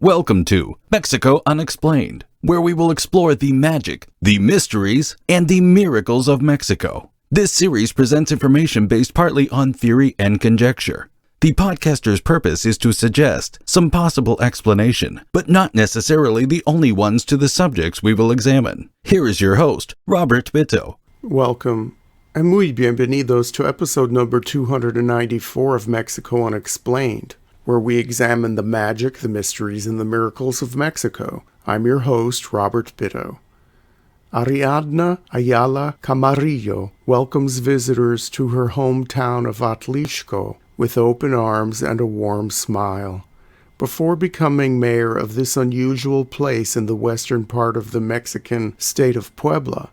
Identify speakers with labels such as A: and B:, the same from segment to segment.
A: Welcome to Mexico Unexplained, where we will explore the magic, the mysteries, and the miracles of Mexico. This series presents information based partly on theory and conjecture. The podcaster's purpose is to suggest some possible explanation, but not necessarily the only ones to the subjects we will examine. Here is your host, Robert Bitto.
B: Welcome, and muy bienvenidos to episode number 294 of Mexico Unexplained, where we examine the magic, the mysteries, and the miracles of Mexico. I'm your host, Robert Bitto. Ariadna Ayala Camarillo welcomes visitors to her hometown of Atlixco with open arms and a warm smile. Before becoming mayor of this unusual place in the western part of the Mexican state of Puebla,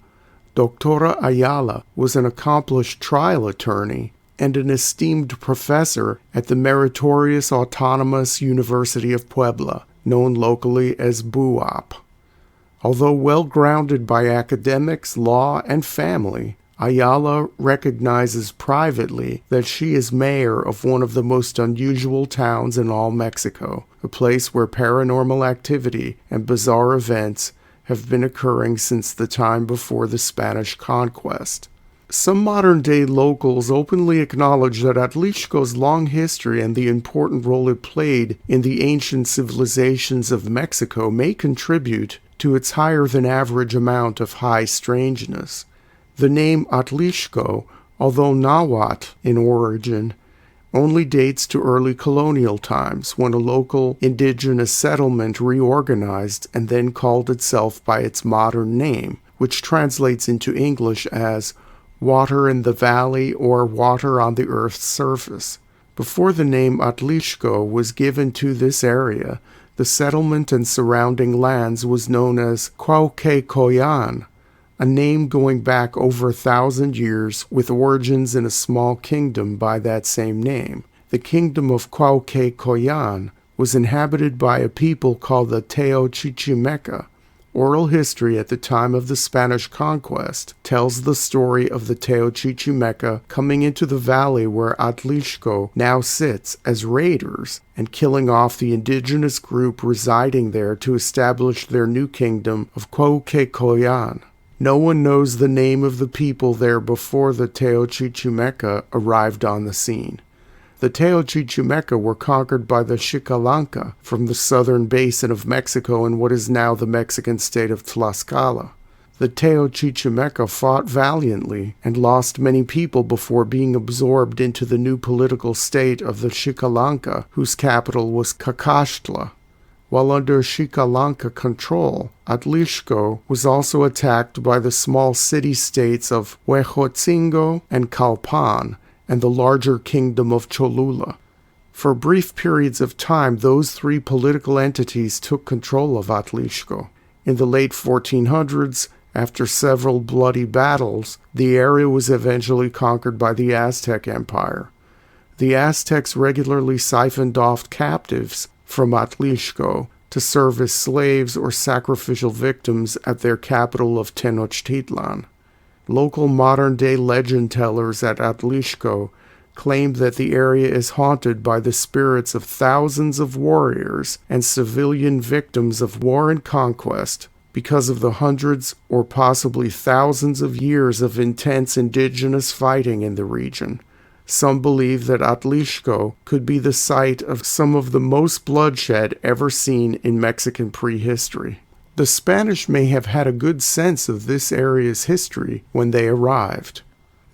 B: Doctora Ayala was an accomplished trial attorney and an esteemed professor at the meritorious Autonomous University of Puebla, known locally as BUAP. Although well-grounded by academics, law, and family, Ayala recognizes privately that she is mayor of one of the most unusual towns in all Mexico, a place where paranormal activity and bizarre events have been occurring since the time before the Spanish Conquest. Some modern-day locals openly acknowledge that Atlixco's long history and the important role it played in the ancient civilizations of Mexico may contribute to its higher-than-average amount of high strangeness. The name Atlixco, although Nahuatl in origin, only dates to early colonial times when a local indigenous settlement reorganized and then called itself by its modern name, which translates into English as water in the valley or water on the earth's surface. Before the name Atlixco was given to this area, the settlement and surrounding lands was known as Cuauhtécoyan, a name going back over 1,000 years with origins in a small kingdom by that same name. The kingdom of Cuauhtécoyan was inhabited by a people called the Teochichimeca. Oral history at the time of the Spanish Conquest tells the story of the Teochichimeca coming into the valley where Atlixco now sits as raiders and killing off the indigenous group residing there to establish their new kingdom of Cuauhtécoyan. No one knows the name of the people there before the Teochichimeca arrived on the scene. The Teochichimeca were conquered by the Xicalanga from the southern basin of Mexico in what is now the Mexican state of Tlaxcala. The Teochichimeca fought valiantly and lost many people before being absorbed into the new political state of the Xicalanga, whose capital was Cacaxtla. While under Xicalanga control, Atlixco was also attacked by the small city-states of Huejotzingo and Calpan, and the larger kingdom of Cholula. For brief periods of time, those three political entities took control of Atlixco. In the late 1400s, after several bloody battles, the area was eventually conquered by the Aztec Empire. The Aztecs regularly siphoned off captives from Atlixco to serve as slaves or sacrificial victims at their capital of Tenochtitlan. Local modern-day legend tellers at Atlixco claimed that the area is haunted by the spirits of thousands of warriors and civilian victims of war and conquest because of the hundreds or possibly thousands of years of intense indigenous fighting in the region. Some believe that Atlixco could be the site of some of the most bloodshed ever seen in Mexican prehistory. The Spanish may have had a good sense of this area's history when they arrived.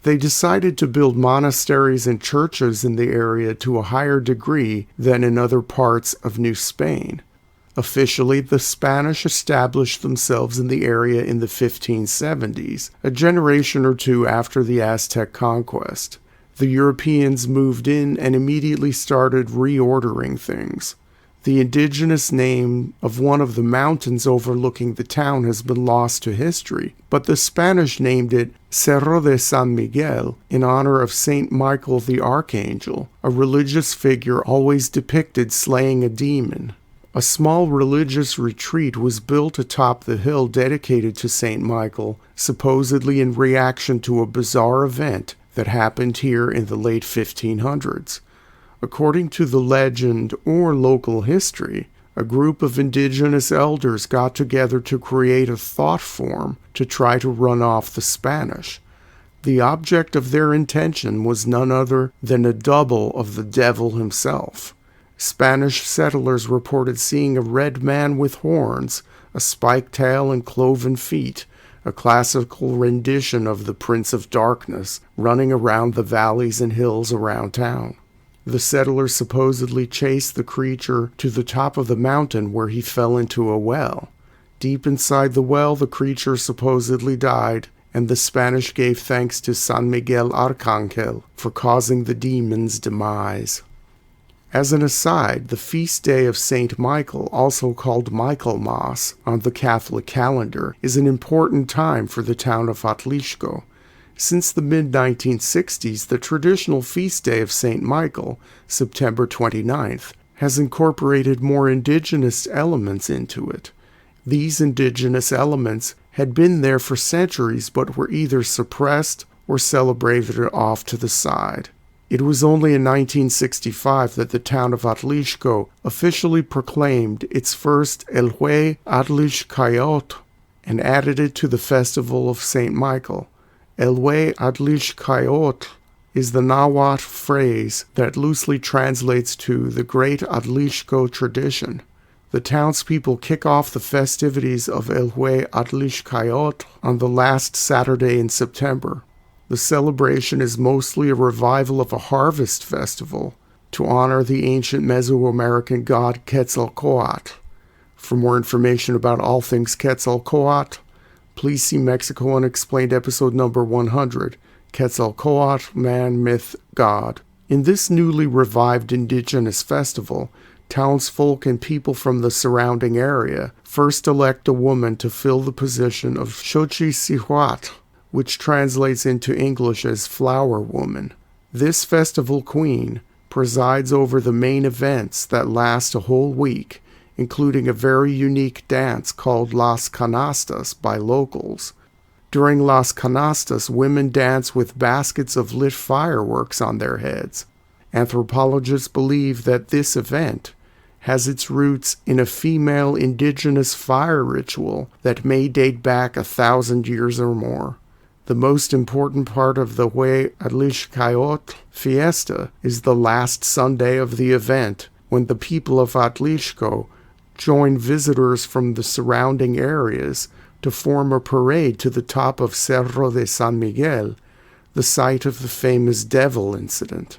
B: They decided to build monasteries and churches in the area to a higher degree than in other parts of New Spain. Officially, the Spanish established themselves in the area in the 1570s, a generation or two after the Aztec conquest. The Europeans moved in and immediately started reordering things. The indigenous name of one of the mountains overlooking the town has been lost to history, but the Spanish named it Cerro de San Miguel in honor of Saint Michael the Archangel, a religious figure always depicted slaying a demon. A small religious retreat was built atop the hill dedicated to Saint Michael, supposedly in reaction to a bizarre event that happened here in the late 1500s. According to the legend or local history, a group of indigenous elders got together to create a thought form to try to run off the Spanish. The object of their intention was none other than a double of the devil himself. Spanish settlers reported seeing a red man with horns, a spiked tail and cloven feet, a classical rendition of the Prince of Darkness, running around the valleys and hills around town. The settlers supposedly chased the creature to the top of the mountain where he fell into a well. Deep inside the well, the creature supposedly died, and the Spanish gave thanks to San Miguel Arcángel for causing the demon's demise. As an aside, the feast day of Saint Michael, also called Michaelmas on the Catholic calendar, is an important time for the town of Atlixco. Since the mid-1960s, the traditional feast day of Saint Michael, September 29th, has incorporated more indigenous elements into it. These indigenous elements had been there for centuries but were either suppressed or celebrated off to the side. It was only in 1965 that the town of Atlixco officially proclaimed its first El Hue Atlixcayot and added it to the festival of St. Michael. El Hue Atlixcayot is the Nahuatl phrase that loosely translates to the Great Atlixco Tradition. The townspeople kick off the festivities of El Hue Atlixcayot on the last Saturday in September. The celebration is mostly a revival of a harvest festival to honor the ancient Mesoamerican god Quetzalcoatl. For more information about all things Quetzalcoatl, please see Mexico Unexplained episode number 100, Quetzalcoatl, Man, Myth, God. In this newly revived indigenous festival, townsfolk and people from the surrounding area first elect a woman to fill the position of Xochitzihuatl, which translates into English as Flower Woman. This festival queen presides over the main events that last a whole week, including a very unique dance called Las Canastas by locals. During Las Canastas, women dance with baskets of lit fireworks on their heads. Anthropologists believe that this event has its roots in a female indigenous fire ritual that may date back 1,000 years or more. The most important part of the Hue Atlixcayotl fiesta is the last Sunday of the event, when the people of Atlixco join visitors from the surrounding areas to form a parade to the top of Cerro de San Miguel, the site of the famous devil incident.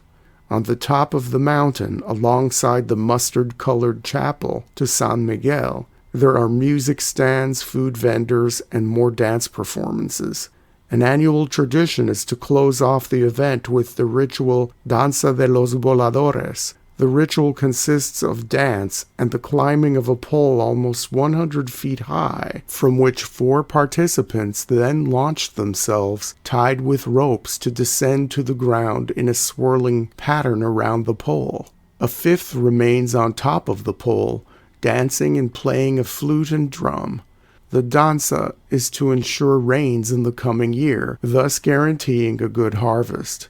B: On the top of the mountain, alongside the mustard-colored chapel to San Miguel, there are music stands, food vendors, and more dance performances. An annual tradition is to close off the event with the ritual Danza de los Voladores. The ritual consists of dance and the climbing of a pole almost 100 feet high, from which 4 participants then launch themselves, tied with ropes, to descend to the ground in a swirling pattern around the pole. A 5th remains on top of the pole, dancing and playing a flute and drum. The danza is to ensure rains in the coming year, thus guaranteeing a good harvest.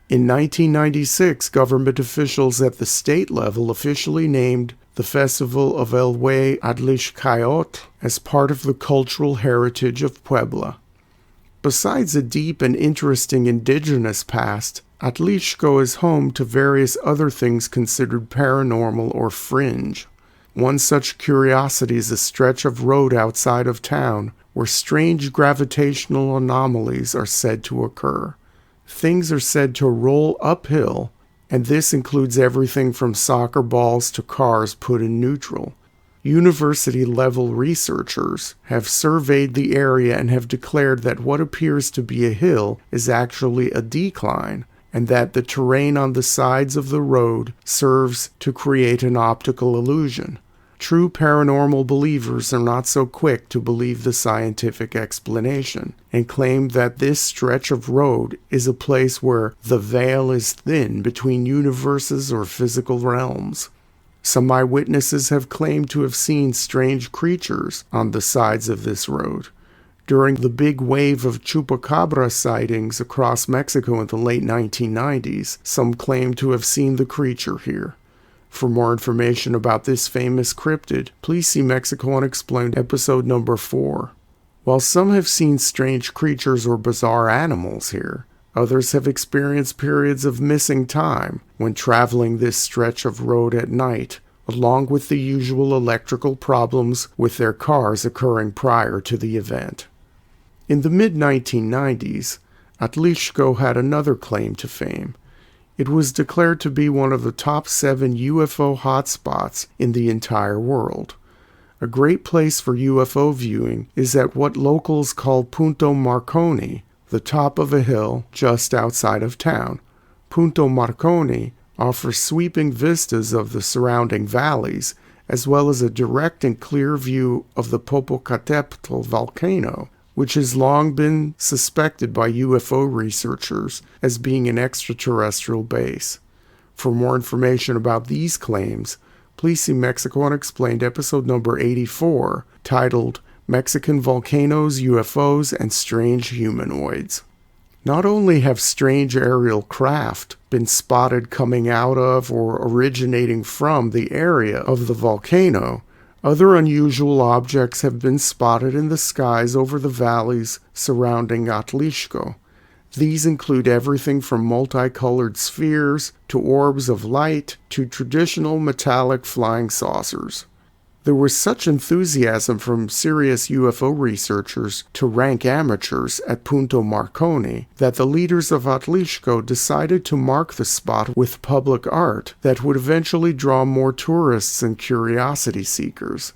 B: In 1996, government officials at the state level officially named the festival of El Hue Atlixcayotl as part of the cultural heritage of Puebla. Besides a deep and interesting indigenous past, Atlixco is home to various other things considered paranormal or fringe. One such curiosity is a stretch of road outside of town where strange gravitational anomalies are said to occur. Things are said to roll uphill, and this includes everything from soccer balls to cars put in neutral. University-level researchers have surveyed the area and have declared that what appears to be a hill is actually a decline, and that the terrain on the sides of the road serves to create an optical illusion. True paranormal believers are not so quick to believe the scientific explanation, and claim that this stretch of road is a place where the veil is thin between universes or physical realms. Some eyewitnesses have claimed to have seen strange creatures on the sides of this road. During the big wave of chupacabra sightings across Mexico in the late 1990s, some claimed to have seen the creature here. For more information about this famous cryptid, please see Mexico Unexplained episode number 4. While some have seen strange creatures or bizarre animals here, others have experienced periods of missing time when traveling this stretch of road at night, along with the usual electrical problems with their cars occurring prior to the event. In the mid-1990s, Atlixco had another claim to fame. It was declared to be one of the top 7 UFO hotspots in the entire world. A great place for UFO viewing is at what locals call Punto Marconi, the top of a hill just outside of town. Punto Marconi offers sweeping vistas of the surrounding valleys, as well as a direct and clear view of the Popocatépetl volcano, which has long been suspected by UFO researchers as being an extraterrestrial base. For more information about these claims, please see Mexico Unexplained episode number 84, titled Mexican Volcanoes, UFOs, and Strange Humanoids. Not only have strange aerial craft been spotted coming out of or originating from the area of the volcano, other unusual objects have been spotted in the skies over the valleys surrounding Atlixco. These include everything from multicolored spheres to orbs of light to traditional metallic flying saucers. There was such enthusiasm from serious UFO researchers to rank amateurs at Punto Marconi that the leaders of Atlixco decided to mark the spot with public art that would eventually draw more tourists and curiosity seekers.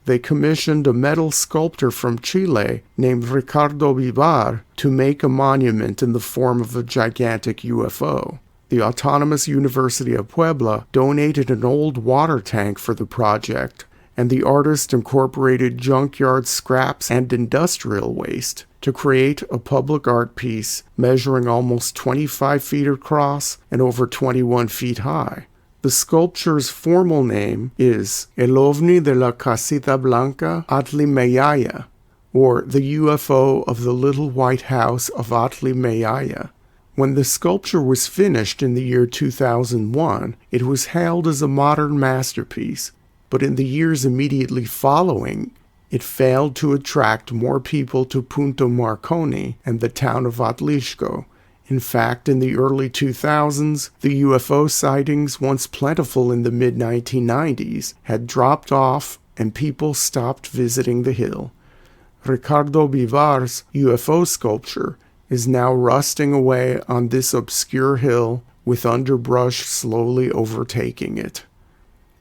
B: They commissioned a metal sculptor from Chile named Ricardo Vivar to make a monument in the form of a gigantic UFO. The Autonomous University of Puebla donated an old water tank for the project, and the artist incorporated junkyard scraps and industrial waste to create a public art piece measuring almost 25 feet across and over 21 feet high. The sculpture's formal name is El OVNI de la Casita Blanca Atlimeyaya, or the UFO of the Little White House of Atlimeyaya. When the sculpture was finished in the year 2001, it was hailed as a modern masterpiece, but in the years immediately following, it failed to attract more people to Punto Marconi and the town of Atlixco. In fact, in the early 2000s, the UFO sightings, once plentiful in the mid-1990s, had dropped off and people stopped visiting the hill. Ricardo Vivar's UFO sculpture is now rusting away on this obscure hill with underbrush slowly overtaking it.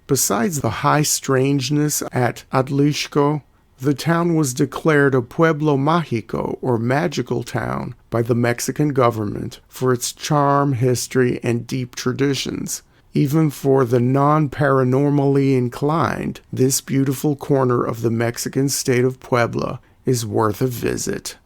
B: Besides the high strangeness at Atlixco, the town was declared a Pueblo Mágico, or magical town, by the Mexican government for its charm, history, and deep traditions. Even for the non-paranormally inclined, this beautiful corner of the Mexican state of Puebla is worth a visit.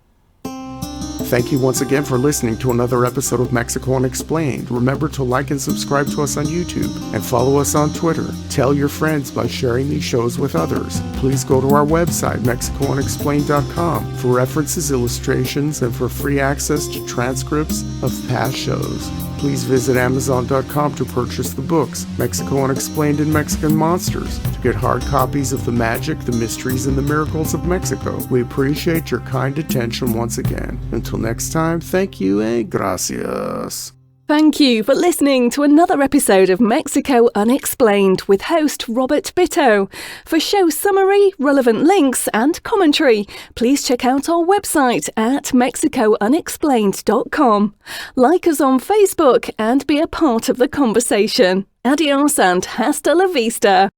B: Thank you once again for listening to another episode of Mexico Unexplained. Remember to like and subscribe to us on YouTube and follow us on Twitter. Tell your friends by sharing these shows with others. Please go to our website, MexicoUnexplained.com, for references, illustrations, and for free access to transcripts of past shows. Please visit Amazon.com to purchase the books Mexico Unexplained and Mexican Monsters to get hard copies of the magic, the mysteries, and the miracles of Mexico. We appreciate your kind attention once again. Until next time, thank you and gracias.
C: Thank you for listening to another episode of Mexico Unexplained with host Robert Bitto. For show summary, relevant links and commentary, please check out our website at mexicounexplained.com. Like us on Facebook and be a part of the conversation. Adios and hasta la vista.